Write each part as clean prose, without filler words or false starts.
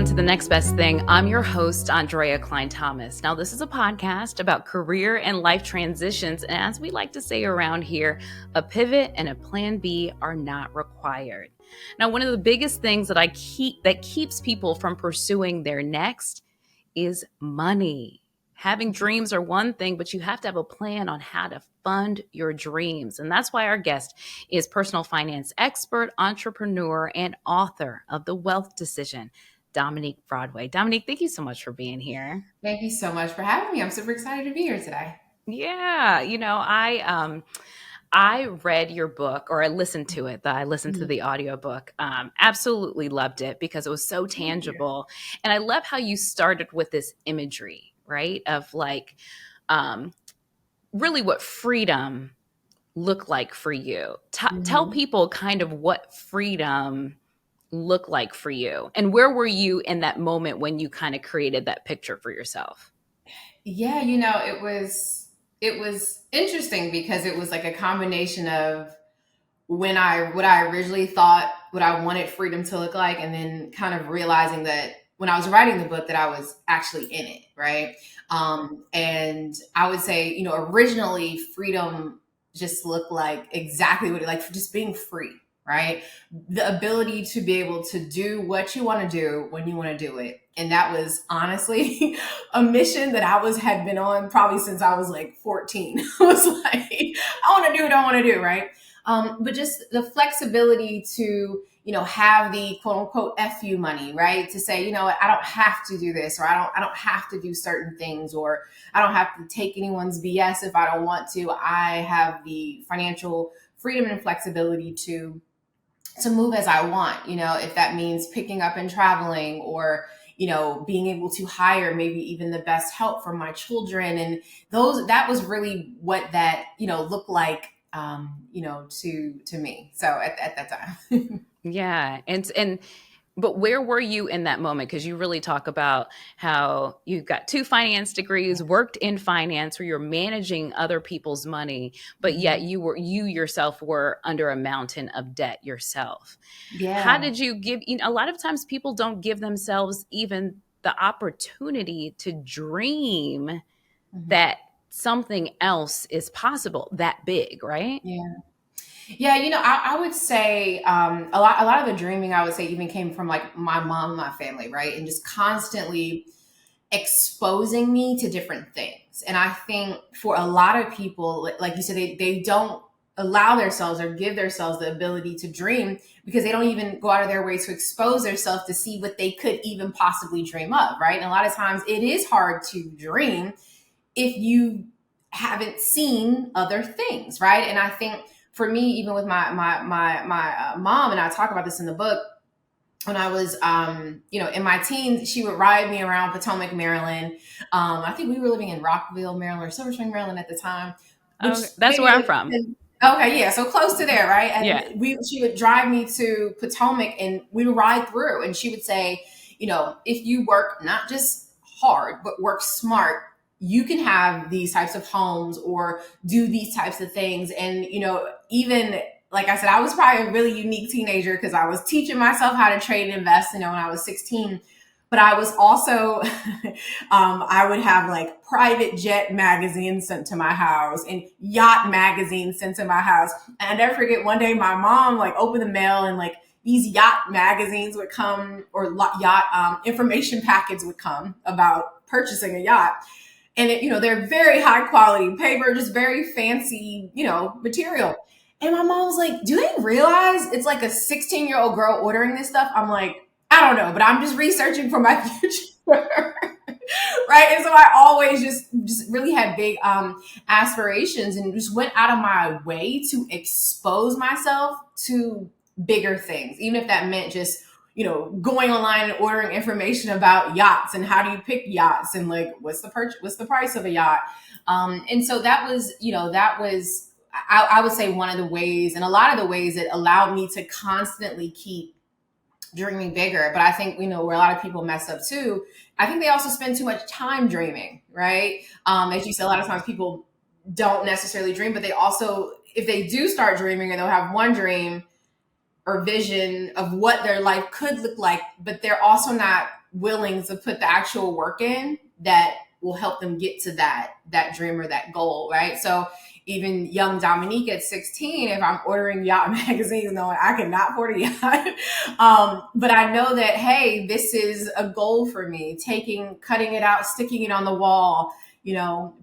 to The Next Best Thing. I'm your host, Andrea Cline-Thomas. Now, this is a podcast about career and life transitions. And as we like to say around here, a pivot and a plan B are not required. Now, one of the biggest things that keeps people from pursuing their next is money. Having dreams are one thing, but you have to have a plan on how to fund your dreams. And that's why our guest is personal finance expert, entrepreneur, and author of The Wealth Decision, Dominique Broadway. Dominique, thank you so much for being here. Thank you so much for having me. I'm super excited to be here today. Yeah, I read your book, or I listened to it. I listened to the audiobook. Absolutely loved it because it was so tangible. And I love how you started with this imagery, right? Of like really what freedom looked like for you. Tell people kind of what freedom looked like for you. And where were you in that moment when you kind of created that picture for yourself? Yeah, it was interesting because it was like a combination of what I originally thought what I wanted freedom to look like, and then kind of realizing that when I was writing the book that I was actually in it, right? And I would say, originally freedom just looked like exactly what it like, just being free, right? The ability to be able to do what you want to do when you want to do it. And that was honestly a mission that had been on probably since I was like 14. I was like, I want to do what I want to do, right? But just the flexibility to, have the quote unquote FU money, right? To say, I don't have to do this, or I don't have to do certain things, or I don't have to take anyone's BS if I don't want to. I have the financial freedom and flexibility to move as I want, if that means picking up and traveling, or, being able to hire maybe even the best help for my children. And that was really what that, looked like, to me. So at that time. Yeah. But where were you in that moment? Because you really talk about how you got 2 finance degrees, worked in finance, where you're managing other people's money, but yet you yourself were under a mountain of debt yourself. Yeah. How did you give, a lot of times people don't give themselves even the opportunity to dream that something else is possible that big, right? Yeah. Yeah, I would say a lot of the dreaming, I would say, even came from like my mom and my family, right? And just constantly exposing me to different things. And I think for a lot of people, like you said, they don't allow themselves or give themselves the ability to dream because they don't even go out of their way to expose themselves to see what they could even possibly dream of, right? And a lot of times it is hard to dream if you haven't seen other things, right? And I think for me, even with my mom, and I talk about this in the book, when I was, in my teens, she would ride me around Potomac, Maryland. I think we were living in Rockville, Maryland, or Silver Spring, Maryland at the time. That's where I'm from. Okay, yeah, so close to there, right? And yeah. She would drive me to Potomac, and we would ride through, and she would say, if you work not just hard, but work smart, you can have these types of homes or do these types of things. And, even like I said, I was probably a really unique teenager because I was teaching myself how to trade and invest, when I was 16. But I was also, I would have like private jet magazines sent to my house and yacht magazines sent to my house. And I never forget one day my mom like opened the mail and like these yacht magazines would come, or yacht information packets would come about purchasing a yacht. And they're very high quality paper, just very fancy, material. And my mom was like, do they realize it's like a 16-year-old girl ordering this stuff? I'm like, I don't know, but I'm just researching for my future. Right. And so I always just really had big aspirations and just went out of my way to expose myself to bigger things, even if that meant just going online and ordering information about yachts and how do you pick yachts and like what's the price of a yacht. And so that was I would say one of the ways, and a lot of the ways that allowed me to constantly keep dreaming bigger. But I think where a lot of people mess up too, I think they also spend too much time dreaming, right? As you said, a lot of times people don't necessarily dream, but they also, if they do start dreaming, and they'll have one dream or vision of what their life could look like, but they're also not willing to put the actual work in that will help them get to that dream or that goal, right? So even young Dominique at 16, if I'm ordering yacht magazines, knowing I cannot afford a yacht, but I know that, hey, this is a goal for me. Cutting it out, sticking it on the wall,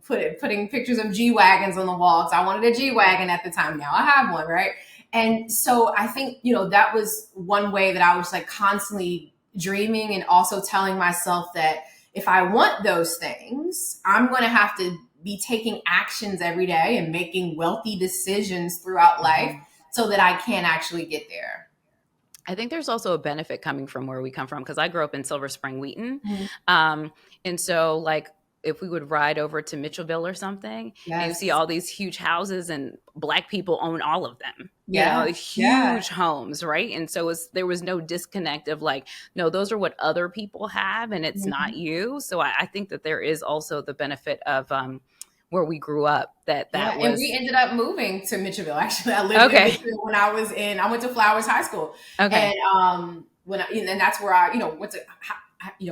putting pictures of G-Wagons on the wall, because I wanted a G-Wagon at the time. Now I have one, right? And so I think, that was one way that I was like constantly dreaming, and also telling myself that if I want those things, I'm going to have to be taking actions every day and making wealthy decisions throughout life so that I can actually get there. I think there's also a benefit coming from where we come from, because I grew up in Silver Spring, Wheaton. And so like if we would ride over to Mitchellville or something, and you see all these huge houses and Black people own all of them, huge homes, right? And so there was no disconnect of like, no, those are what other people have and it's not you. So I think that there is also the benefit of where we grew up that was. And we ended up moving to Mitchellville. Actually, I lived in Mitchellville when I went to Flowers High School. And and that's where I went to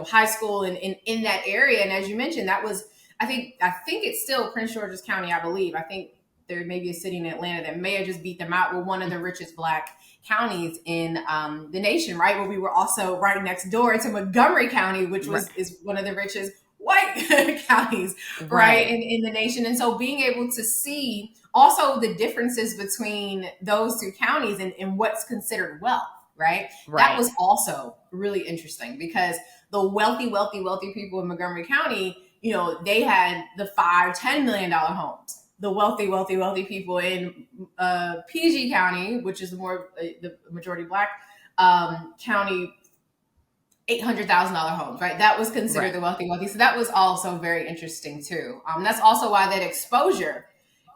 high school and in that area. And as you mentioned, that was I think it's still Prince George's County, I believe. I think there may be a city in Atlanta that may have just beat them out. We're one of the richest Black counties in the nation, right? But we were also right next door to Montgomery County, which is one of the richest white counties, right, in the nation. And so being able to see also the differences between those two counties and what's considered wealth, right? That was also really interesting, because the wealthy people in Montgomery County, they had the $5-10 million homes. The wealthy people in PG County, which is the majority Black county, $800,000 homes, right? That was considered the wealthy. So that was also very interesting too. That's also why that exposure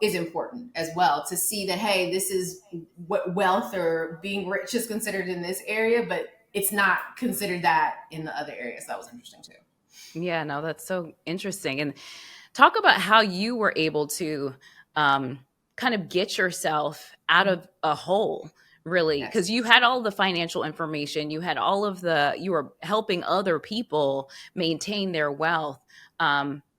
is important as well, to see that, hey, this is what wealth or being rich is considered in this area, but it's not considered that in the other areas. That was interesting too. Yeah, no, that's so interesting. And talk about how you were able to kind of get yourself out of a hole, really, because you had all the financial information, you were helping other people maintain their wealth.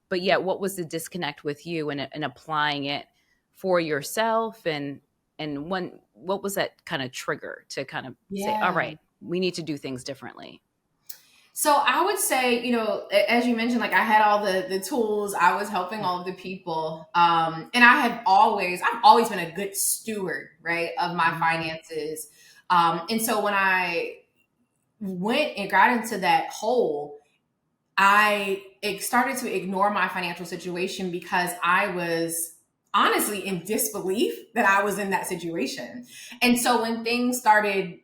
But yet what was the disconnect with you and applying it for yourself? And what was that kind of trigger to kind of say, all right, we need to do things differently? So I would say, as you mentioned, like I had all the tools, I was helping all of the people. And I've always been a good steward, right, of my finances. And so when I went and got into that hole, I started to ignore my financial situation because I was honestly in disbelief that I was in that situation. And so when things started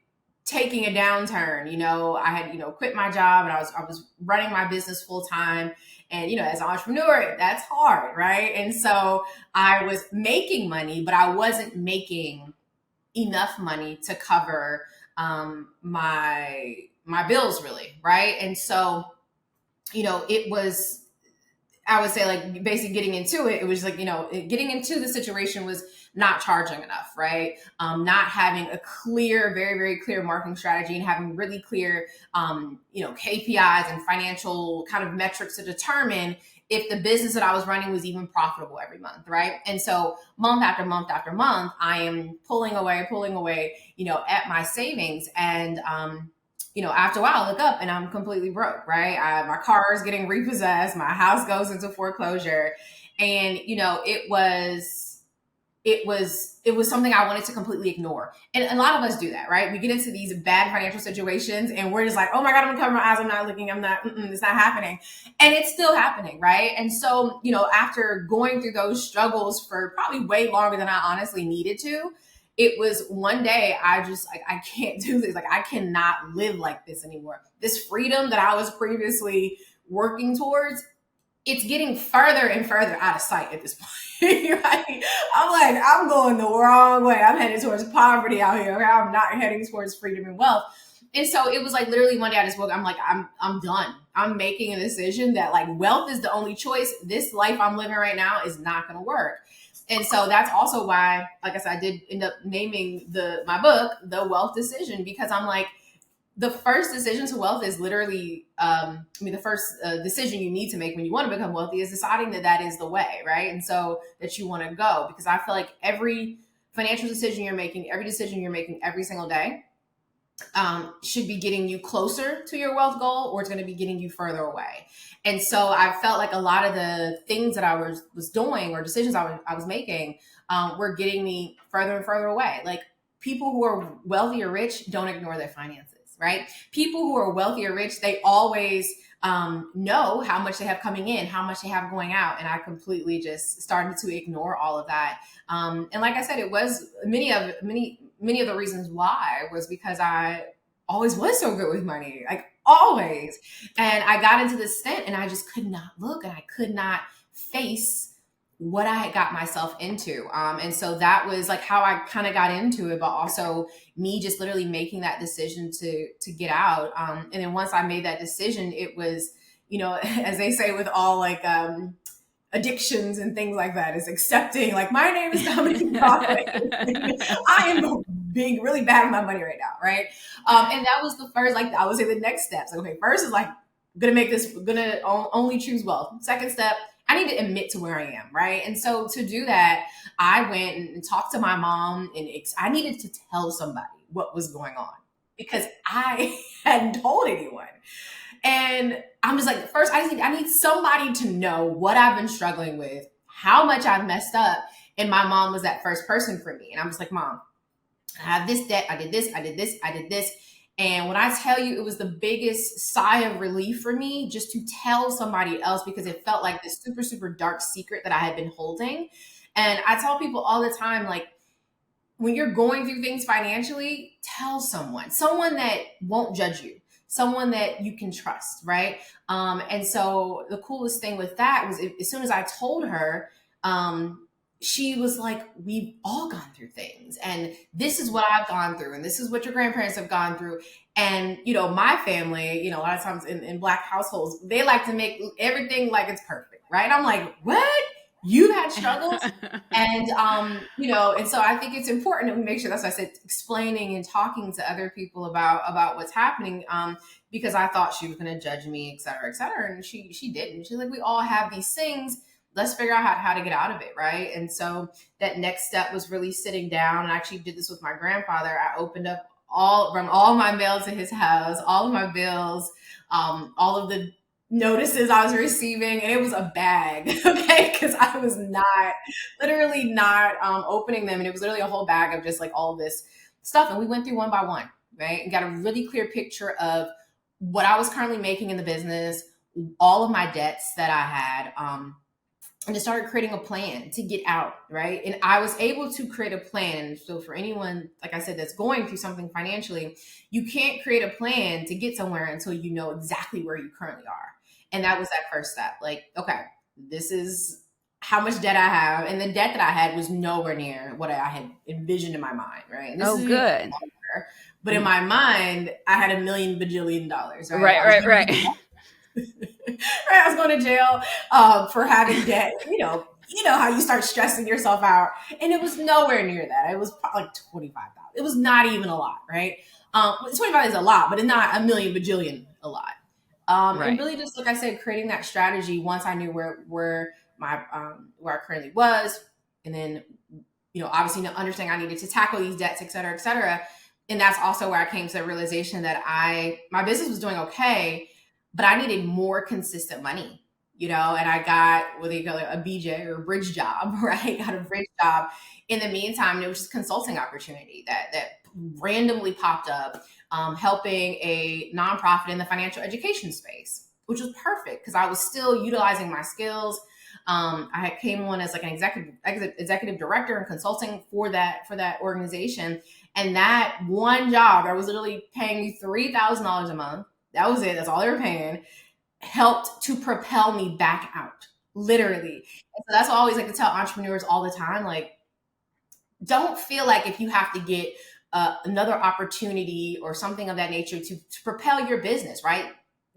taking a downturn, I had, quit my job, and I was running my business full time. And, as an entrepreneur, that's hard, right? And so I was making money, but I wasn't making enough money to cover my bills, really, right? And so, it was, I would say, like, basically getting into it, it was like, getting into the situation was not charging enough, right? Not having a clear, very, very clear marketing strategy, and having really clear, KPIs and financial kind of metrics to determine if the business that I was running was even profitable every month, right? And so month after month after month, I am pulling away, at my savings. And, after a while, I look up and I'm completely broke, right? My car is getting repossessed. My house goes into foreclosure. And, it was something I wanted to completely ignore. And a lot of us do that, right? We get into these bad financial situations and we're just like, oh my God, I'm gonna cover my eyes. I'm not looking. It's not happening. And it's still happening, right? And so, after going through those struggles for probably way longer than I honestly needed to, it was one day I just like, I can't do this. Like, I cannot live like this anymore. This freedom that I was previously working towards, it's getting further and further out of sight at this point. Right? I'm like, I'm going the wrong way. I'm heading towards poverty out here. Okay? I'm not heading towards freedom and wealth. And so it was like literally one day I just woke up, I'm like, I'm done. I'm making a decision that like wealth is the only choice. This life I'm living right now is not going to work. And so that's also why, like I said, I did end up naming my book, The Wealth Decision, because I'm like, the first decision to wealth is literally, the first decision you need to make when you want to become wealthy is deciding that that is the way, right? And so that you want to go, because I feel like every financial decision you're making, every decision you're making every single day, should be getting you closer to your wealth goal, or it's going to be getting you further away. And so I felt like a lot of the things that I was doing, or decisions I was making, were getting me further and further away. Like, people who are wealthy or rich don't ignore their finances, right? People who are wealthy or rich, they always know how much they have coming in, how much they have going out. And I completely just started to ignore all of that. And like I said, it was many of the reasons why was because I always was so good with money, like always. And I got into this stint and I just could not look, and I could not face what I had got myself into. And so that was like how I kind of got into it, but also me just literally making that decision to get out. And then once I made that decision, it was, as they say with all like addictions and things like that, is accepting, like, my name is Dominique Broadway. I am being really bad with my money right now, right? And that was the first, like, I would say the next steps. Like, okay, first is like, gonna only choose wealth. Second step, I need to admit to where I am, right? And so to do that, I went and talked to my mom, and I needed to tell somebody what was going on because I hadn't told anyone. And I'm just like, first, I need somebody to know what I've been struggling with, how much I've messed up. And my mom was that first person for me. And I'm just like, Mom, I have this debt. I did this. I did this. I did this. And when I tell you, it was the biggest sigh of relief for me just to tell somebody else, because it felt like this super, super dark secret that I had been holding. And I tell people all the time, like, when you're going through things financially, tell someone that won't judge you, someone that you can trust, right? And so the coolest thing with that was, as soon as I told her, she was like, we've all gone through things, and this is what I've gone through, and this is what your grandparents have gone through. And, my family, a lot of times in Black households, they like to make everything like it's perfect, right? I'm like, what? You've had struggles? And, and so I think it's important that we make sure, that's why I said, explaining and talking to other people about what's happening, because I thought she was going to judge me, et cetera, et cetera. And she didn't. She's like, we all have these things. Let's figure out how to get out of it, right? And so that next step was really sitting down, and I actually did this with my grandfather. I opened up all my mail to his house, all of my bills, all of the notices I was receiving, and it was a bag, okay? Because I was literally not opening them, and it was literally a whole bag of just like all this stuff. And we went through one by one, right? And got a really clear picture of what I was currently making in the business, all of my debts that I had, and just started creating a plan to get out, right? And I was able to create a plan. So for anyone, like I said, that's going through something financially, you can't create a plan to get somewhere until you know exactly where you currently are. And that was that first step. Like, okay, this is how much debt I have. And the debt that I had was nowhere near what I had envisioned in my mind, right? And this is good. Longer, but in my mind, I had $1 million bajillion, right? Right. Right, I was going to jail for having debt. You know how you start stressing yourself out, and it was nowhere near that. It was probably like 25,000. It was not even a lot, right? 25 is a lot, but it's not $1 million bajillion a lot. Right. And really, just like I said, creating that strategy once I knew where I currently was, and then obviously understanding I needed to tackle these debts, et cetera, et cetera. And that's also where I came to the realization that my business was doing okay, but I needed more consistent money, and I got what they call a BJ or a bridge job, right? Got a bridge job in the meantime. And it was just consulting opportunity that randomly popped up, helping a nonprofit in the financial education space, which was perfect because I was still utilizing my skills. I had came on as like an executive director and consulting for that organization. And that one job that was literally paying me $3,000 a month, that was it. That's all they were paying. Helped to propel me back out, literally. And so that's what I always like to tell entrepreneurs all the time. Like, don't feel like if you have to get another opportunity or something of that nature to propel your business, right?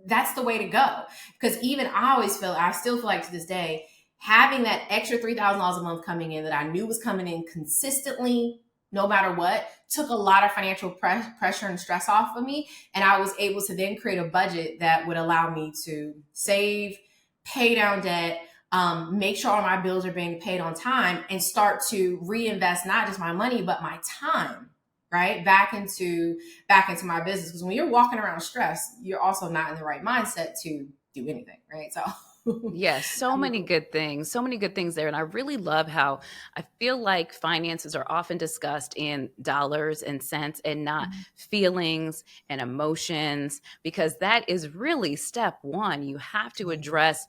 That's the way to go. Because even I still feel like to this day, having that extra $3,000 a month coming in that I knew was coming in consistently no matter what, took a lot of financial pressure and stress off of me. And I was able to then create a budget that would allow me to save, pay down debt, make sure all my bills are being paid on time, and start to reinvest not just my money, but my time, right? Back into my business. Because when you're walking around stressed, you're also not in the right mindset to do anything, right? So Yes, so many good things, so many good things there. And I really love how I feel like finances are often discussed in dollars and cents and not feelings and emotions, because that is really step one. You have to address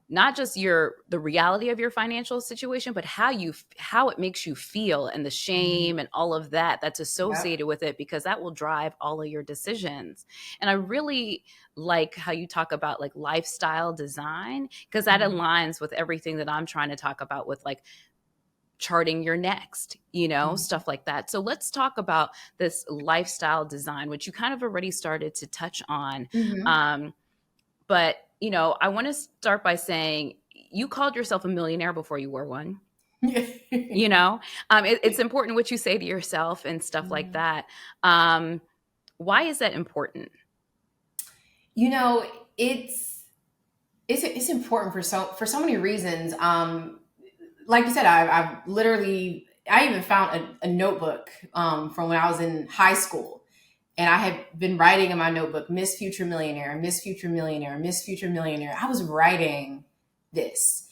not just the reality of your financial situation, but how it makes you feel, and the shame and all of that that's Yep. associated with it, because that will drive all of your decisions. And I really like how you talk about like lifestyle design, because that aligns with everything that I'm trying to talk about with like charting your next, stuff like that. So let's talk about this lifestyle design, which you kind of already started to touch on. Mhm. But, I want to start by saying you called yourself a millionaire before you were one. It's important what you say to yourself and stuff like Mhm. that. Why is that important? You know, it's important for so many reasons. Like you said, I've literally I even found a notebook from when I was in high school, and I had been writing in my notebook, Miss Future Millionaire, Miss Future Millionaire, Miss Future Millionaire. I was writing this.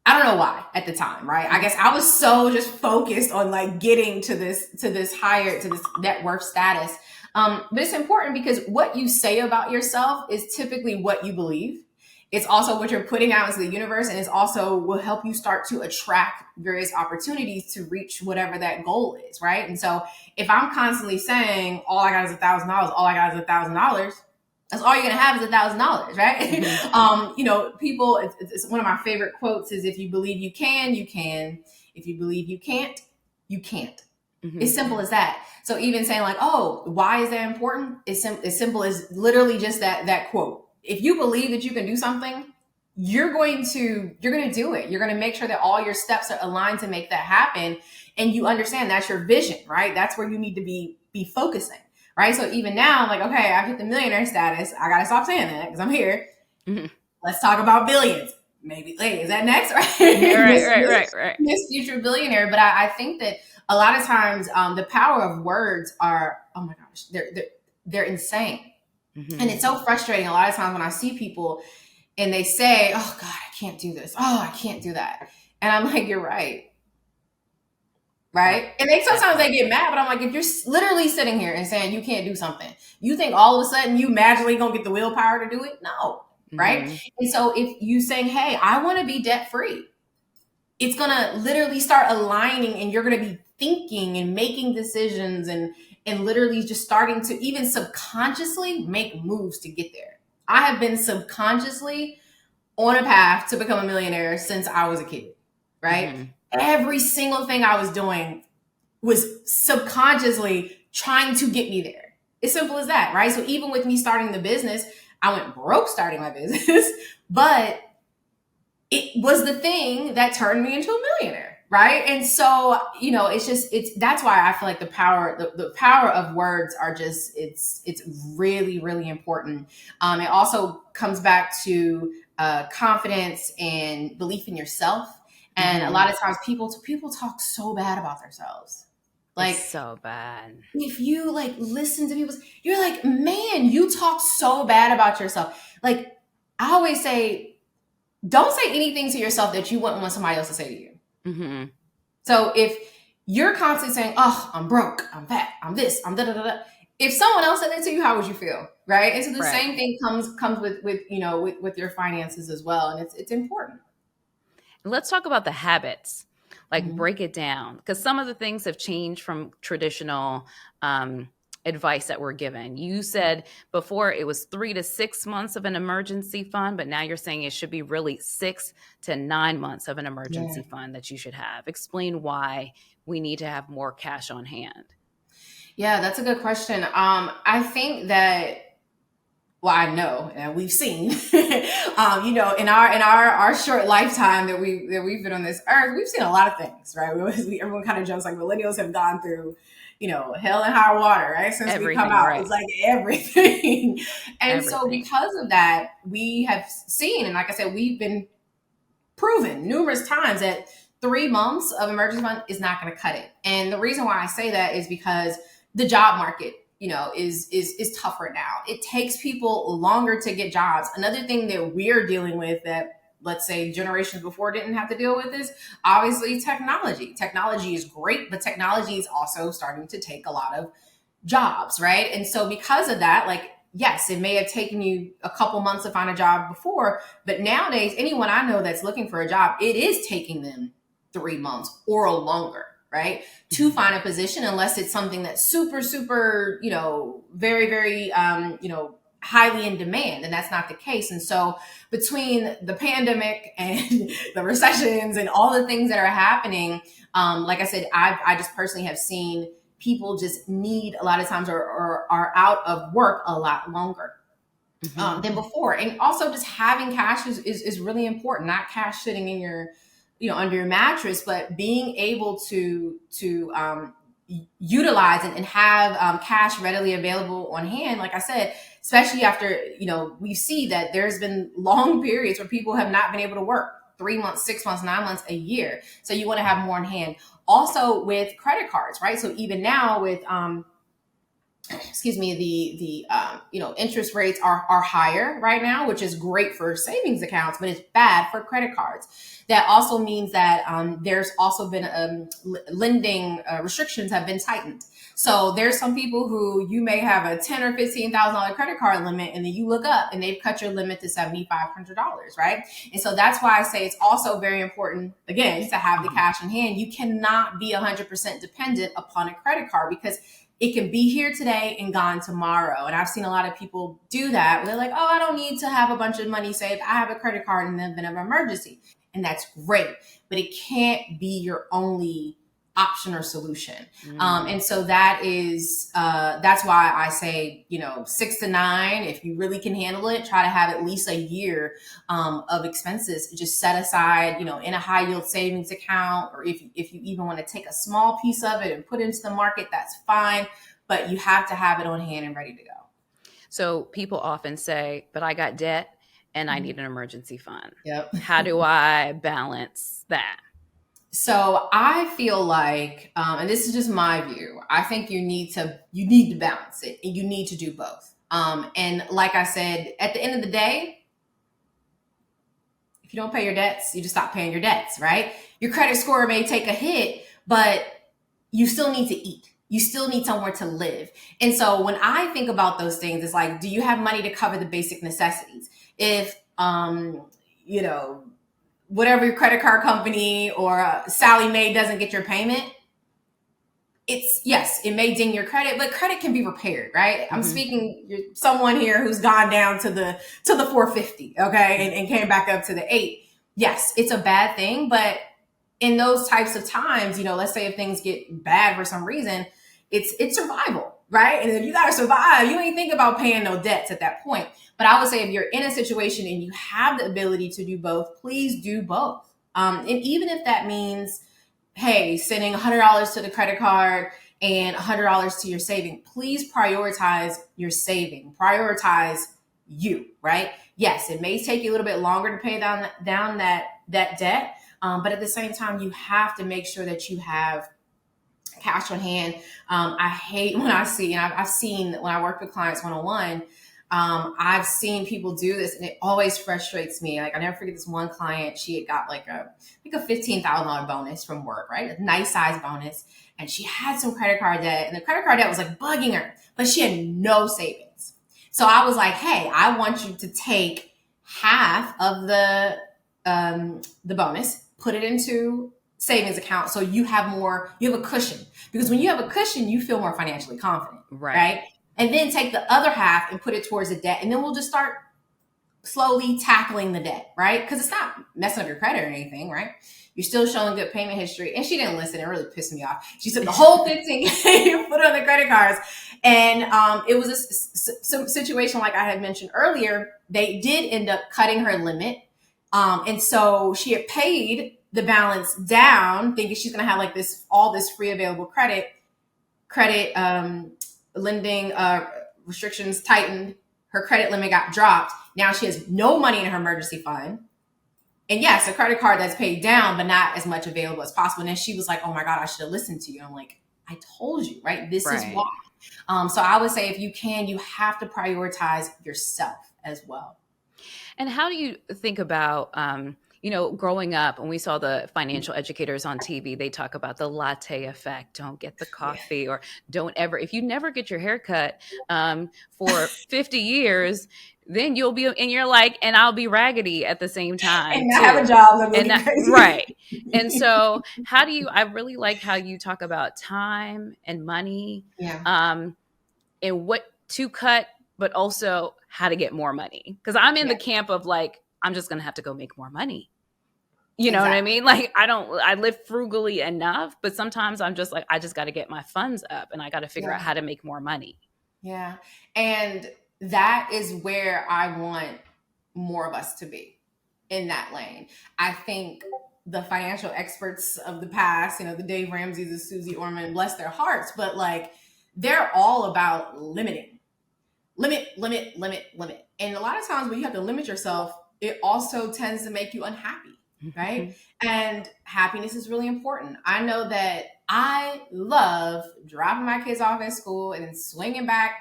I don't know why at the time, right? I guess I was so just focused on like getting to this higher, to this net worth status. But it's important because what you say about yourself is typically what you believe. It's also what you're putting out into the universe, and it's also will help you start to attract various opportunities to reach whatever that goal is, right? And so if I'm constantly saying all I got is $1,000, all I got is $1,000, that's all you're gonna have is $1,000, right? People. It's one of my favorite quotes is, "If you believe you can, you can. If you believe you can't, you can't." It's simple as that. So even saying like, "Oh, why is that important?" It's as simple as literally just that quote. If you believe that you can do something, you're going to do it. You're going to make sure that all your steps are aligned to make that happen, and you understand that's your vision, right? That's where you need to be focusing. Right. So even now, I'm like, okay, I've hit the millionaire status. I got to stop saying that because I'm here. Let's talk about billions. Maybe, is that next? Right. Miss Future Billionaire. But I think that a lot of times the power of words are, oh my gosh, they're insane. And it's so frustrating a lot of times when I see people and they say, oh God, I can't do this. Oh, I can't do that. And I'm like, you're right. Right. And then sometimes they get mad, but I'm like, if you're literally sitting here and saying you can't do something, you think all of a sudden you magically gonna get the willpower to do it? No. Right. And so if you saying, hey, I want to be debt free, it's gonna literally start aligning, and you're gonna be thinking and making decisions and literally just starting to even subconsciously make moves to get there. I have been subconsciously on a path to become a millionaire since I was a kid. Right. Every single thing I was doing was subconsciously trying to get me there. It's simple as that, right? So even with me starting the business, I went broke starting my business, but it was the thing that turned me into a millionaire, right? And so, that's why I feel like the power of words are just, it's really, really important. It also comes back to confidence and belief in yourself. And a lot of times people talk so bad about themselves. Like, it's so bad. If you like listen to people, you're like, man, you talk so bad about yourself. Like I always say, don't say anything to yourself that you wouldn't want somebody else to say to you. So if you're constantly saying, oh, I'm broke, I'm fat, I'm this, I'm da da da, if someone else said that to you, how would you feel? Right. And so the same thing comes with your finances as well. And it's important. Let's talk about the habits, like break it down, because some of the things have changed from traditional advice that we're given. You said before it was 3 to 6 months of an emergency fund, but now you're saying it should be really 6 to 9 months of an emergency fund that you should have. Explain why we need to have more cash on hand. Yeah, that's a good question. I think that well, I know, and we've seen, in our short lifetime that we've been on this earth, we've seen a lot of things, right? Everyone kind of jokes like millennials have gone through, hell and high water, right? Since we come Everything, out, right? it's like everything, and so Everything. because of that, we have seen, and like I said, we've been proven numerous times that 3 months of emergency fund is not going to cut it. And the reason why I say that is because the job market, is tough right now. It takes people longer to get jobs. Another thing that we're dealing with that, let's say, generations before didn't have to deal with is obviously technology. Technology is great, but technology is also starting to take a lot of jobs, right? And so because of that, like, yes, it may have taken you a couple months to find a job before, but nowadays, anyone I know that's looking for a job, it is taking them 3 months or longer, right? To find a position, unless it's something that's super, super, very, very, highly in demand. And that's not the case. And so between the pandemic and the recessions and all the things that are happening, like I said, I just personally have seen people just need a lot of times or are out of work a lot longer than before. And also just having cash is really important, not cash sitting in your, under your mattress, but being able to utilize and have cash readily available on hand. Like I said, especially after, we see that there's been long periods where people have not been able to work 3 months, 6 months, 9 months, a year. So you want to have more in hand. Also with credit cards, right? So even now with, excuse me, the interest rates are higher right now, which is great for savings accounts, but it's bad for credit cards. That also means that there's also been lending restrictions have been tightened. So there's some people who you may have a $10,000 or $15,000 credit card limit, and then you look up and they've cut your limit to $7,500, right? And so that's why I say it's also very important, again, to have the cash in hand. You cannot be 100% dependent upon a credit card because it can be here today and gone tomorrow. And I've seen a lot of people do that. They're like, oh, I don't need to have a bunch of money saved. I have a credit card in the event of an emergency. And that's great, but it can't be your only option or solution. And so that's why I say, 6 to 9, if you really can handle it, try to have at least a year of expenses just set aside, in a high yield savings account, or if you even want to take a small piece of it and put it into the market, that's fine. But you have to have it on hand and ready to go. So people often say, but I got debt and I need an emergency fund. Yep. How do I balance that? So I feel like, and this is just my view, I think you need to balance it, and you need to do both. And like I said, at the end of the day, if you don't pay your debts, you just stop paying your debts, right? Your credit score may take a hit, but you still need to eat. You still need somewhere to live. And so when I think about those things, it's like, do you have money to cover the basic necessities? If, whatever your credit card company or Sally Mae doesn't get your payment, yes, it may ding your credit, but credit can be repaired, right? I'm speaking someone here who's gone down to the 450, okay, and came back up to the 8. Yes, it's a bad thing, but in those types of times, let's say if things get bad for some reason, it's survival, right? And if you got to survive, you ain't think about paying no debts at that point. But I would say if you're in a situation and you have the ability to do both, please do both. And even if that means, hey, sending $100 to the credit card and $100 to your saving, please prioritize your saving. Prioritize you, right? Yes, it may take you a little bit longer to pay down that debt, but at the same time, you have to make sure that you have cash on hand. I hate when I see, and I've seen when I work with clients one-on-one, I've seen people do this, and it always frustrates me. Like, I never forget this one client. She had got like a $15,000 bonus from work, right? A nice size bonus. And she had some credit card debt, and the credit card debt was like bugging her, but she had no savings. So I was like, hey, I want you to take half of the bonus, put it into savings account, so you have a cushion. Because when you have a cushion, you feel more financially confident, right? And then take the other half and put it towards the debt, and then we'll just start slowly tackling the debt, right? Because it's not messing up your credit or anything, right? You're still showing good payment history. And she didn't listen. It really pissed me off. She took the whole 15K, put it on the credit cards. And it was a situation like I had mentioned earlier. They did end up cutting her limit. And so she had paid the balance down, thinking she's going to have like all this free available credit lending restrictions tightened. Her credit limit got dropped. Now she has no money in her emergency fund. And yes, a credit card that's paid down, but not as much available as possible. And then she was like, oh my God, I should have listened to you. I'm like, I told you, right? This is why. So I would say if you can, you have to prioritize yourself as well. And how do you think about, growing up, when we saw the financial educators on TV, they talk about the latte effect. Don't get the coffee, or don't ever, if you never get your hair cut for 50 years, then you'll be, and you're like, and I'll be raggedy at the same time. And not have a job. Right. And so I really like how you talk about time and money, and what to cut, but also how to get more money. Because I'm in the camp of like, I'm just going to have to go make more money. You know what I mean? Like, I live frugally enough, but sometimes I'm just like, I just got to get my funds up and I got to figure out how to make more money. Yeah. And that is where I want more of us to be, in that lane. I think the financial experts of the past, the Dave Ramseys, the Susie Orman, bless their hearts, but like, they're all about limiting. Limit. And a lot of times when you have to limit yourself, it also tends to make you unhappy, right? And happiness is really important. I know that I love dropping my kids off at school and then swinging back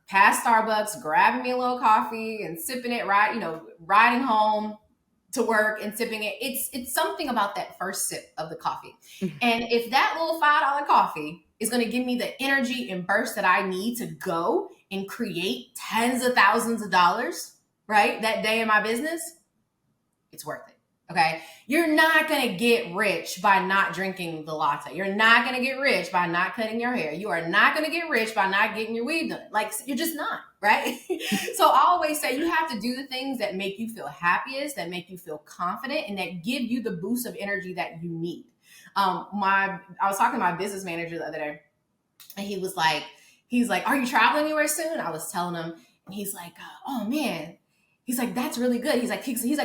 past Starbucks, grabbing me a little coffee and sipping it, riding home to work and sipping it. It's something about that first sip of the coffee. And if that little $5 coffee is going to give me the energy and burst that I need to go and create tens of thousands of dollars, right, that day in my business, it's worth it. Okay. You're not going to get rich by not drinking the latte. You're not going to get rich by not cutting your hair. You are not going to get rich by not getting your weave done. Like, you're just not, right? So I always say you have to do the things that make you feel happiest, that make you feel confident, and that give you the boost of energy that you need. I was talking to my business manager the other day, and he's like, are you traveling anywhere soon? I was telling him, and he's like, oh man. He's like, that's really good. He's like,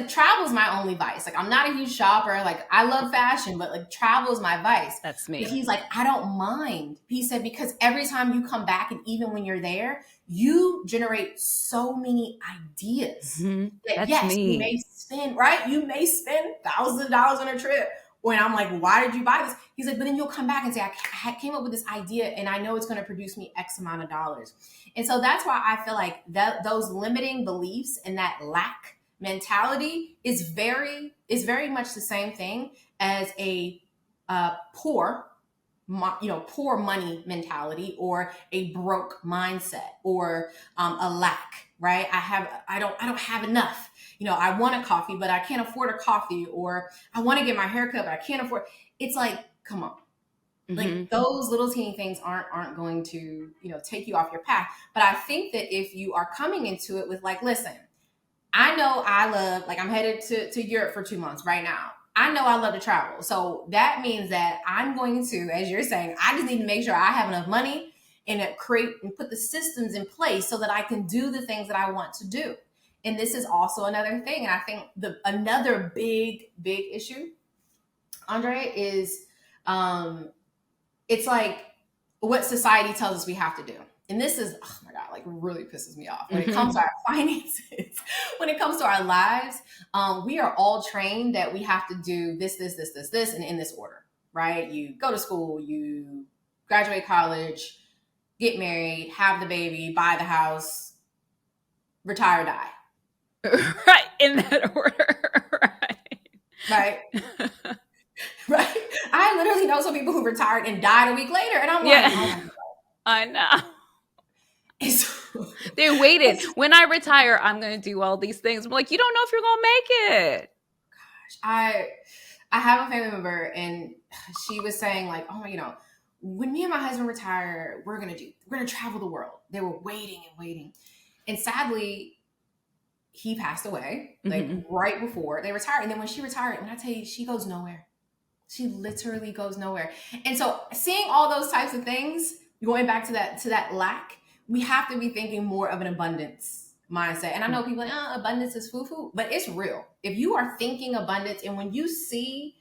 travel's my only vice. Like, I'm not a huge shopper. Like, I love fashion, but like, travel is my vice. That's me. But he's like, I don't mind. He said, because every time you come back, and even when you're there, you generate so many ideas. That that's me. You may spend, right? You may spend thousands of dollars on a trip. When I'm like, why did you buy this? He's like, but then you'll come back and say, I came up with this idea and I know it's going to produce me X amount of dollars. And so that's why I feel like those limiting beliefs and that lack mentality is very much the same thing as a poor money mentality, or a broke mindset, or a lack, right? I don't have enough. I want a coffee, but I can't afford a coffee, or I want to get my hair cut, but I can't afford. It's like, come on. Like, those little teeny things aren't going to, take you off your path. But I think that if you are coming into it with like, listen, I know I love, like, I'm headed to Europe for 2 months right now. I know I love to travel. So that means that I'm going to, as you're saying, I just need to make sure I have enough money and create and put the systems in place so that I can do the things that I want to do. And this is also another thing. And I think another big issue, Andre, is it's like what society tells us we have to do. And this is, oh my God, like, really pisses me off when it comes to our finances, when it comes to our lives. We are all trained that we have to do this, and in this order, right? You go to school, you graduate college, get married, have the baby, buy the house, retire, die. Right. In that order. Right. Right. I literally know some people who retired and died a week later. And I'm like, oh, I know. They waited. When I retire, I'm going to do all these things. I'm like, you don't know if you're going to make it. Gosh, I have a family member, and she was saying like, oh, when me and my husband retire, we're going to travel the world. They were waiting. And sadly, he passed away, like right before they retired. And then when she retired, when I tell you, she goes nowhere. She literally goes nowhere. And so seeing all those types of things, going back to that lack, we have to be thinking more of an abundance mindset. And I know people are like, abundance is foo-foo, but it's real. If you are thinking abundance, and when you see,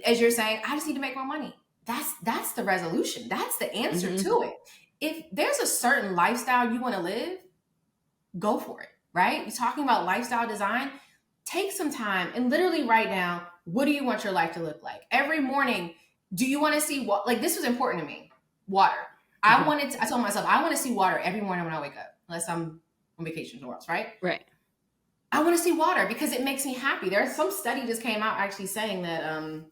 as you're saying, I just need to make more money, that's the resolution. That's the answer to it. If there's a certain lifestyle you want to live, go for it, right? You're talking about lifestyle design. Take some time and literally write down, what do you want your life to look like? Every morning, do you want to see what, like, this was important to me, water. I told myself, I want to see water every morning when I wake up, unless I'm on vacation somewhere else, right? Right. I want to see water because it makes me happy. There's some study just came out actually saying that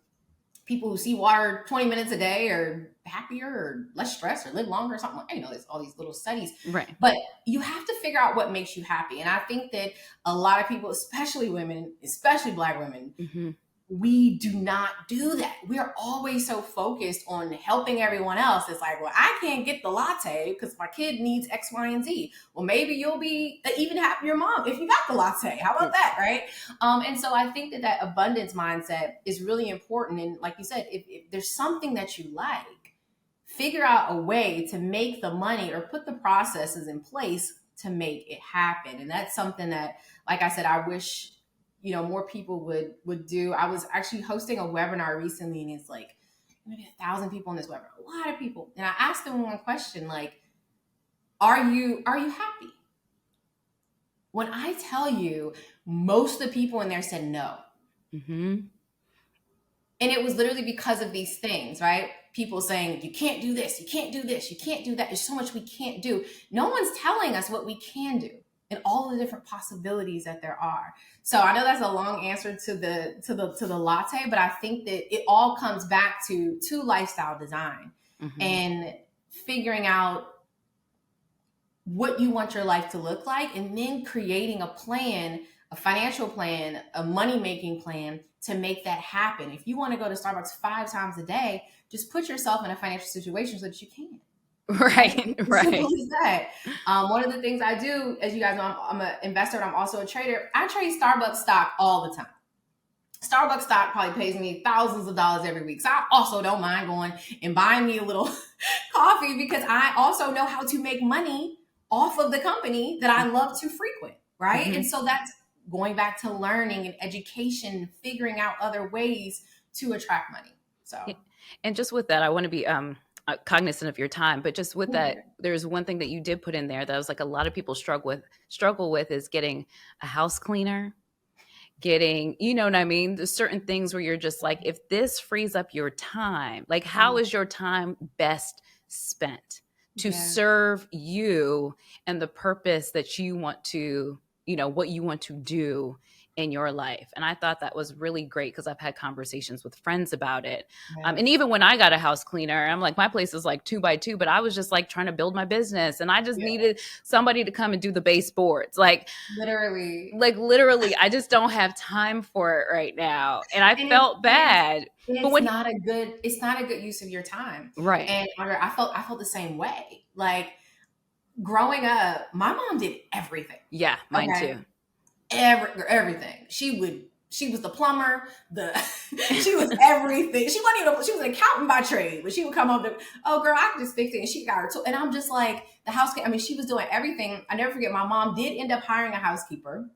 people who see water 20 minutes a day are happier or less stressed or live longer or something. You know, there's all these little studies. Right. But you have to figure out what makes you happy. And I think that a lot of people, especially women, especially Black women, we do not do that. We are always so focused on helping everyone else. It's like, well, I can't get the latte because my kid needs X, Y, and Z. Well, maybe you'll be an even happier mom if you got the latte. How about that, right? And so I think that abundance mindset is really important. And like you said, if there's something that you like, figure out a way to make the money or put the processes in place to make it happen. And that's something that, like I said, I wish more people would do. I was actually hosting a webinar recently, and it's like maybe 1,000 people in this webinar, a lot of people. And I asked them one question, like, are you happy? When I tell you, most of the people in there said no. And it was literally because of these things, right? People saying, you can't do this, you can't do this, you can't do that. There's so much we can't do. No one's telling us what we can do and all the different possibilities that there are. So I know that's a long answer to the latte, but I think that it all comes back to lifestyle design and figuring out what you want your life to look like, and then creating a plan, a financial plan, a money-making plan to make that happen. If you want to go to Starbucks 5 times a day, just put yourself in a financial situation so that you can. Right. Simple as that. One of the things I do, as you guys know, I'm an investor and I'm also a trader. I trade Starbucks stock all the time. Starbucks stock probably pays me thousands of dollars every week. So I also don't mind going and buying me a little coffee, because I also know how to make money off of the company that I love to frequent, right? And so that's going back to learning and education, figuring out other ways to attract money. So, and just with that, I want to be cognizant of your time, but just with that, there's one thing that you did put in there that was like a lot of people struggle with is getting a house cleaner, getting, you know what I mean? There's certain things where you're just like, if this frees up your time, like how is your time best spent to serve you and the purpose that you want to, what you want to do in your life? And I thought that was really great, because I've had conversations with friends about it. And even when I got a house cleaner, I'm like, my place is like 2 by 2, but I was just like trying to build my business, and I just needed somebody to come and do the baseboards. Like literally, I just don't have time for it right now. And I felt bad. It's not a good use of your time. Right. And I felt the same way. Like growing up, my mom did everything. Yeah, mine too. Everything. She was the plumber, she was everything. She was an accountant by trade, but she would come up to, oh girl, I can just fix it. And she got her and I'm just like, she was doing everything. I never forget, my mom did end up hiring a housekeeper,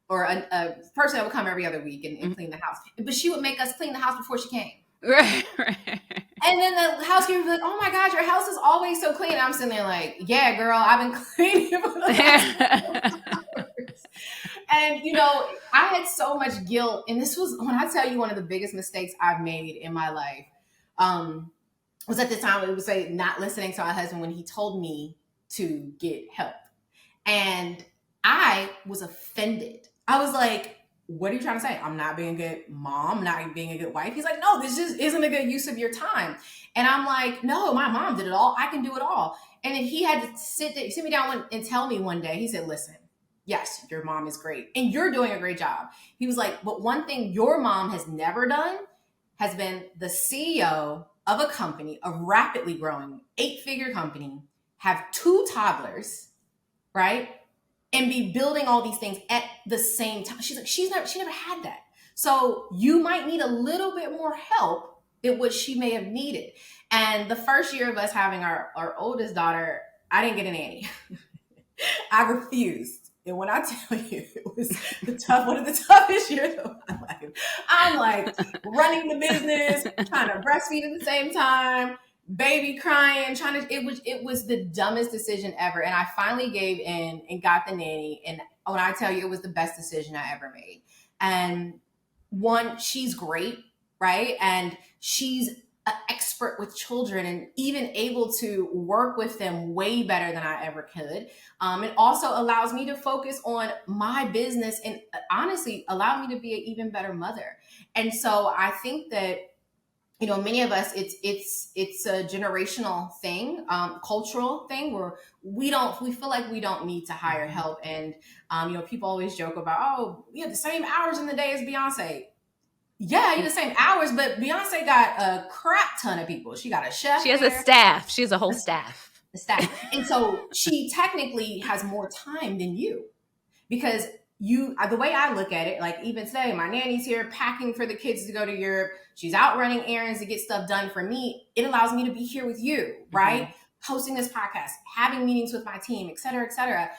or a person that would come every other week and clean the house. But she would make us clean the house before she came. Right. And then the housekeeper would be like, oh my God, your house is always so clean. And I'm sitting there like, yeah, girl, I've been cleaning for the last hours. And, I had so much guilt. And this was, when I tell you, one of the biggest mistakes I've made in my life was at the time, it was not listening to my husband when he told me to get help. And I was offended. I was like, what are you trying to say? I'm not being a good mom, not being a good wife. He's like, no, this just isn't a good use of your time. And I'm like, no, my mom did it all. I can do it all. And then he had to sit me down and tell me one day, he said, listen, yes, your mom is great and you're doing a great job. He was like, but one thing your mom has never done has been the CEO of a company, a rapidly growing 8-figure company, have 2 toddlers, right? and be building all these things at the same time. She's like, she never had that. So you might need a little bit more help than what she may have needed. And the first year of us having our oldest daughter, I didn't get a nanny. I refused. And when I tell you, it was one of the toughest years of my life. I'm like running the business, trying to breastfeed at the same time, baby crying, it was the dumbest decision ever. And I finally gave in and got the nanny. And when I tell you, it was the best decision I ever made. And one, she's great, right? And she's an expert with children and even able to work with them way better than I ever could. It also allows me to focus on my business and honestly allow me to be an even better mother. And so I think that, you know, many of us, it's a generational thing, cultural thing where we feel like we don't need to hire help. And, you know, people always joke about, oh, we have the same hours in the day as Beyonce. Yeah, you have the same hours, but Beyonce got a crap ton of people. She got a chef. She has a staff. She has a whole staff. The staff. And so she technically has more time than you because the way I look at it, like even today, my nanny's here packing for the kids to go to Europe. She's out running errands to get stuff done for me. It allows me to be here with you, right? Mm-hmm. Hosting this podcast, having meetings with my team, et cetera, et cetera.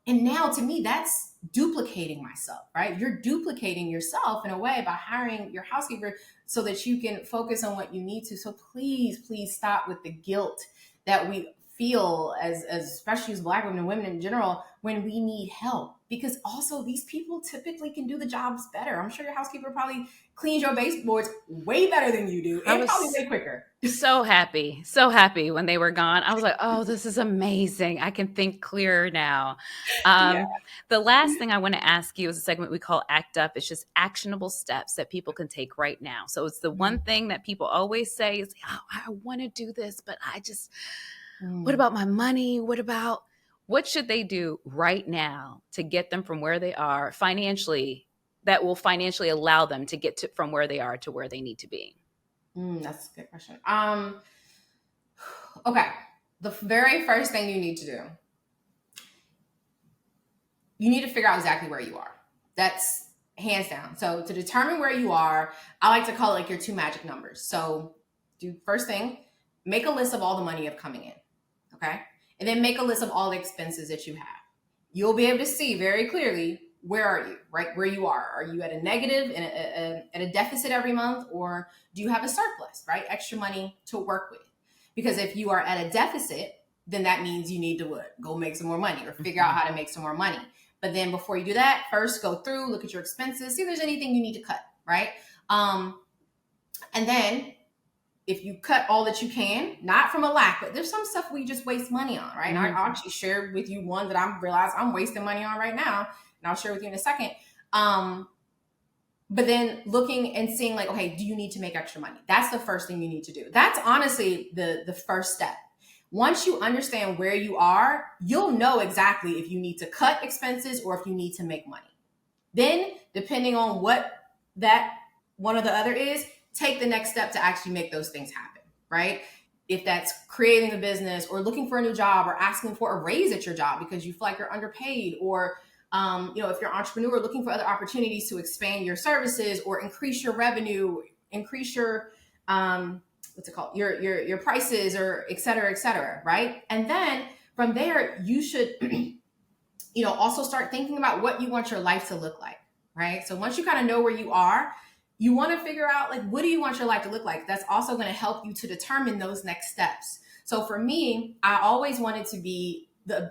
And now to me, that's duplicating myself, right? You're duplicating yourself in a way by hiring your housekeeper so that you can focus on what you need to. So please stop with the guilt that we feel as especially as Black women and women in general when we need help, because also these people typically can do the jobs better. I'm sure your housekeeper probably cleans your baseboards way better than you do and probably way quicker. So happy when they were gone. I was like, oh, this is amazing. I can think clearer now. The last thing I want to ask you is a segment we call Act Up. It's just actionable steps that people can take right now. So it's the one thing that people always say is, oh, I want to do this, but what about my money? What should they do right now to get them from where they are financially, that will financially allow them to get from where they are to where they need to be? That's a good question. Okay. The very first thing you need to do, you need to figure out exactly where you are. That's hands down. So to determine where you are, I like to call it like your 2 magic numbers. So do first thing, make a list of all the money you have coming in. Okay. And then make a list of all the expenses that you have. You'll be able to see very clearly, where are you, right? Where you are. Are you at a negative and at a deficit every month, or do you have a surplus, right? Extra money to work with. Because if you are at a deficit, then that means you need to what? Go make some more money or figure out how to make some more money. But then before you do that, first go through, look at your expenses, see if there's anything you need to cut, right? And then if you cut all that you can, not from a lack, but there's some stuff we just waste money on, right? Mm-hmm. I'll actually share with you one that I realize I'm wasting money on right now, and I'll share with you in a second. But then looking and seeing like, okay, do you need to make extra money? That's the first thing you need to do. That's honestly the first step. Once you understand where you are, you'll know exactly if you need to cut expenses or if you need to make money. Then, depending on what that one or the other is, take the next step to actually make those things happen, right? If that's creating a business or looking for a new job or asking for a raise at your job because you feel like you're underpaid, or if you're an entrepreneur looking for other opportunities to expand your services or increase your revenue, increase your your prices, or et cetera, right? And then from there, you should also start thinking about what you want your life to look like, right? So once you kind of know where you are, you want to figure out, like, what do you want your life to look like? That's also going to help you to determine those next steps. So for me, I always wanted to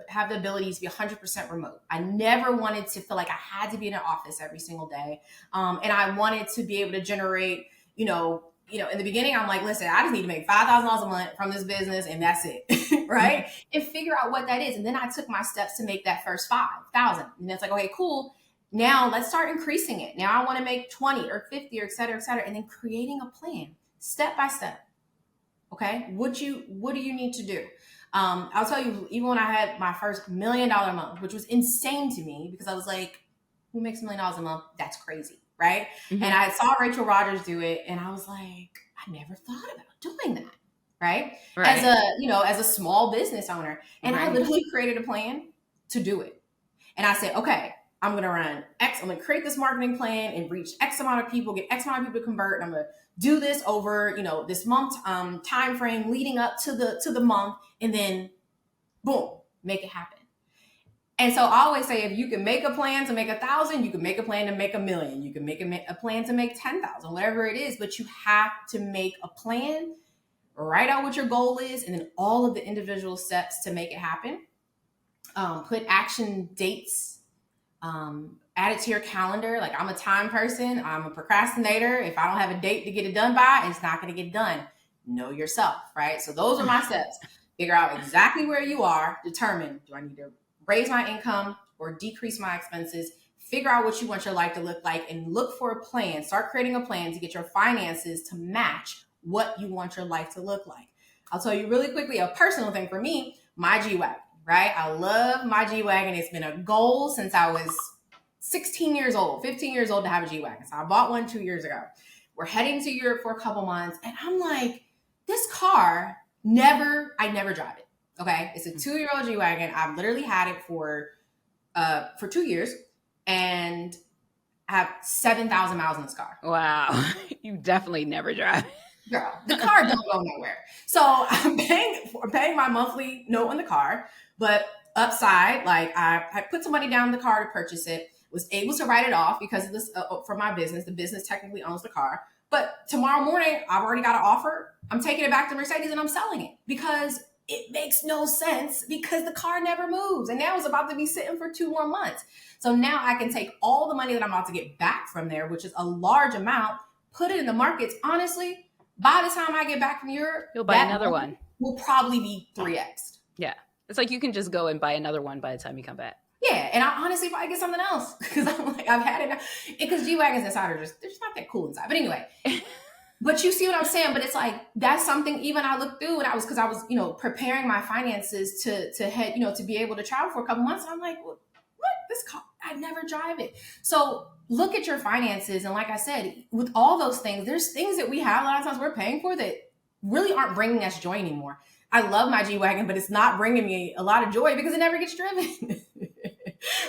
have the ability to be 100% remote. I never wanted to feel like I had to be in an office every single day. And I wanted to be able to generate, in the beginning, I'm like, listen, I just need to make $5,000 a month from this business and that's it, right? And figure out what that is. And then I took my steps to make that first 5,000. And it's like, okay, cool. Now let's start increasing it. Now I want to make 20 or 50 or et cetera, and then creating a plan step by step. Okay. What do you need to do? I'll tell you, even when I had my first $1 million month, which was insane to me because I was like, who makes $1 million a month? That's crazy. Right. Mm-hmm. And I saw Rachel Rodgers do it and I was like, I never thought about doing that. Right. As a small business owner. And I literally created a plan to do it. And I said, okay, I'm going to run X. I'm going to create this marketing plan and reach X amount of people, get X amount of people to convert. And I'm going to do this over, this month time frame leading up to the month, and then boom, make it happen. And so I always say, if you can make a plan to make 1,000, you can make a plan to make 1,000,000. You can make a plan to make 10,000, whatever it is. But you have to make a plan, write out what your goal is, and then all of the individual steps to make it happen. Put action dates, add it to your calendar. Like, I'm a time person. I'm a procrastinator. If I don't have a date to get it done by, it's not going to get done. Know yourself, right? So those are my steps. Figure out exactly where you are. Determine, do I need to raise my income or decrease my expenses? Figure out what you want your life to look like and look for a plan. Start creating a plan to get your finances to match what you want your life to look like. I'll tell you really quickly a personal thing for me, my G-Wagon, right? I love my G-Wagon. It's been a goal since I was 15 years old to have a G-Wagon. So I bought one 2 years ago. We're heading to Europe for a couple months, and I'm like, this car, I never drive it. Okay. It's a 2-year-old G-Wagon. I've literally had it for 2 years, and I have 7,000 miles in this car. Wow. You definitely never drive. Girl, the car don't go nowhere. So I'm paying my monthly note on the car, but upside, like I put some money down in the car to purchase it, was able to write it off because of this for my business. The business technically owns the car. But tomorrow morning, I've already got an offer. I'm taking it back to Mercedes and I'm selling it because it makes no sense, because the car never moves. And now it's about to be sitting for 2 more months. So now I can take all the money that I'm about to get back from there, which is a large amount, put it in the markets. Honestly, by the time I get back from Europe, you'll buy another one. Will probably be 3x. Yeah. It's like you can just go and buy another one by the time you come back. Yeah, and I honestly probably get something else because I'm like, I've had it. Because G-Wagons inside they're just not that cool inside. But anyway, but you see what I'm saying? But it's like, that's something even I looked through, and I was preparing my finances to head, to be able to travel for a couple months. And I'm like, what? This car, I never drive it. So look at your finances. And like I said, with all those things, there's things that we have a lot of times we're paying for that really aren't bringing us joy anymore. I love my G-Wagon, but it's not bringing me a lot of joy because it never gets driven.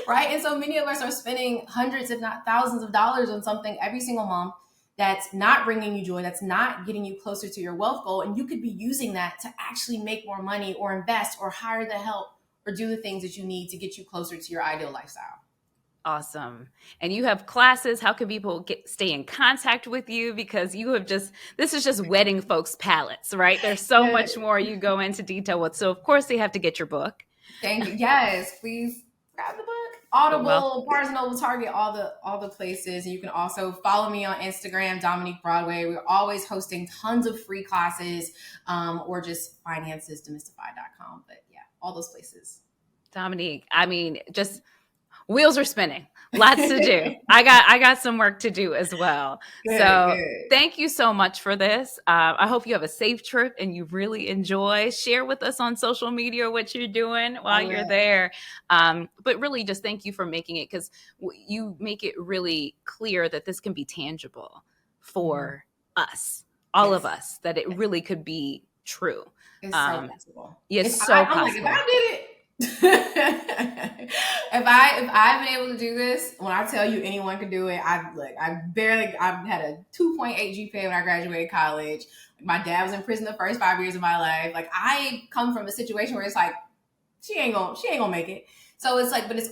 Right? And so many of us are spending hundreds, if not thousands of dollars on something every single month that's not bringing you joy, that's not getting you closer to your wealth goal. And you could be using that to actually make more money or invest or hire the help or do the things that you need to get you closer to your ideal lifestyle. Awesome. And you have classes. How can people stay in contact with you? Because this is just whetting folks' palates, right? There's so much more you go into detail with. So of course they have to get your book. Thank you. Yes, please grab the book. Audible, Barnes & Noble, Target, all the places. And you can also follow me on Instagram, Dominique Broadway. We're always hosting tons of free classes, or just financesdemystified.com. But yeah, all those places. Dominique, I mean, just wheels are spinning. Lots to do. I got some work to do as well. Good. Thank you so much for this. I hope you have a safe trip and you really enjoy. Share with us on social media what you're doing while you're there. But really just thank you for making it, because you make it really clear that this can be tangible for us, all of us, that it really could be true. It's so possible. Yes, so possible. Like, if I did it, if I've been able to do this, when I tell you anyone can do it, I've had a 2.8 GPA when I graduated college. My dad was in prison the first 5 years of my life. Like, I come from a situation where it's like, she ain't gonna make it. So it's like, but it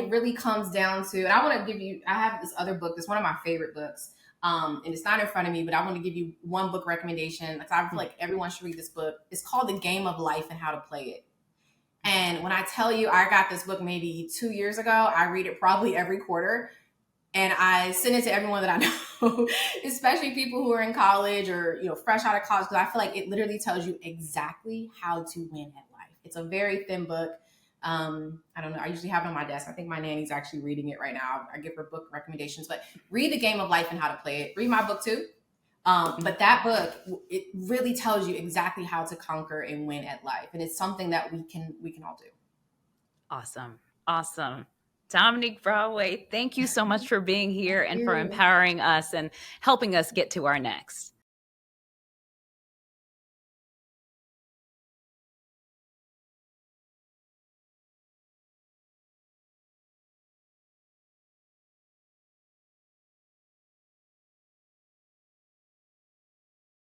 really comes down to, and I have this other book that's one of my favorite books. And it's not in front of me, but I want to give you one book recommendation. I feel like everyone should read this book. It's called The Game of Life and How to Play It. And when I tell you, I got this book maybe 2 years ago. I read it probably every quarter. And I send it to everyone that I know, especially people who are in college or, fresh out of college, because I feel like it literally tells you exactly how to win at life. It's a very thin book. I don't know. I usually have it on my desk. I think my nanny's actually reading it right now. I give her book recommendations, but read The Game of Life and How to Play It. Read my book too. But that book, it really tells you exactly how to conquer and win at life. And it's something that we can all do. Awesome. Dominique Broadway, thank you so much for being here and for empowering us and helping us get to our next.